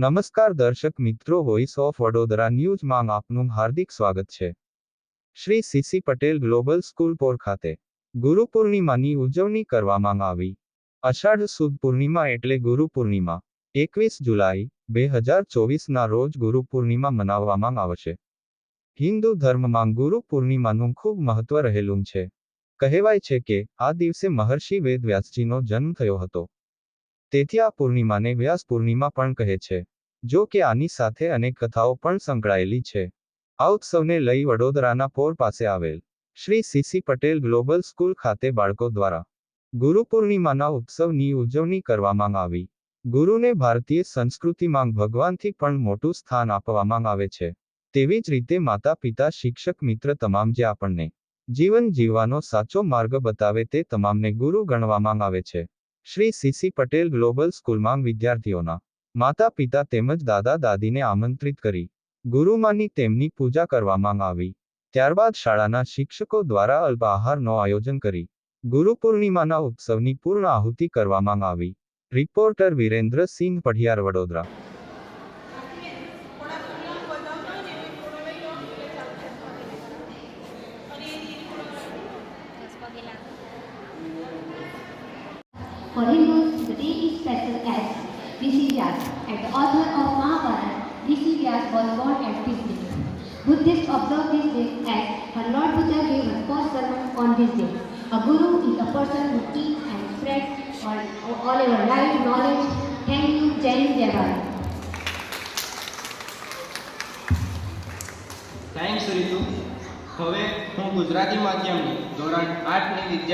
નમસ્કાર દર્શક મિત્રો, વોઇસ ઓફ વડોદરા ન્યૂઝમાં આપનું હાર્દિક સ્વાગત છે। Shri CC Patel global school પોર ખાતે ગુરુ પૂર્ણિમાની ઉજવણી કરવામાં આવી। અષાઢ સુદ પૂર્ણિમા એટલે ગુરુ પૂર્ણિમા 21 જુલાઈ 2024ના રોજ ગુરુ પૂર્ણિમા મનાવવામાં આવશે। હિન્દુ ધર્મમાં ગુરુ પૂર્ણિમાનું ખૂબ મહત્વ રહેલું છે। કહેવાય છે કે આ દિવસે મહર્ષિ વેદવ્યાસજીનો જન્મ થયો હતો, તેથી આ પૂર્ણિમાને વ્યાસ પૂર્ણિમા પણ કહે છે। જો કે આની સાથે અનેક કથાઓ પણ સંકળાયેલી છે। આ ઉત્સવને લઈ વડોદરાના પોર પાસે આવેલ Shri CC Patel global school ખાતે બાળકો દ્વારા ગુરુ પૂર્ણિમાના ઉત્સવની ઉજવણી કરવામાં આવી। ગુરુને ભારતીય સંસ્કૃતિમાં ભગવાનથી પણ મોટું સ્થાન આપવામાં આવે છે। તેવી જ રીતે માતા પિતા શિક્ષક મિત્ર તમામ જે આપણને જીવન જીવવાનો સાચો માર્ગ બતાવે તે તમામને ગુરુ ગણવામાં આવે છે। શ્રી સીસી પટેલ ગ્લોબલ સ્કૂલમાં વિદ્યાર્થીઓના માતા પિતા તેમજ દાદા દાદીને આમંત્રિત કરી ગુરુમાની તેમની પૂજા કરવામાં આવી। ત્યારબાદ શાળાના શિક્ષકો દ્વારા અલ્પ આહારનો આયોજન કરી ગુરુ પૂર્ણિમાના ઉત્સવની પૂર્ણ આહુતિ કરવામાં આવી। Reporter Virendra Singh Padhiyar, Vadodara. For Hindus, the day is special as Rishi Vyas, and the author of Mahabharata, Rishi Vyas was born at this day. Buddhists observe this day as her Lord Buddha gave her first sermon on this day. A guru is a person who teaches and spreads all our life knowledge. Thank you, Jai Hind, Jai Bharat. Thanks Ritu. હવે હું ગુજરાતી માધ્યમની ધોરણ 8ની વિદ્યાર્થી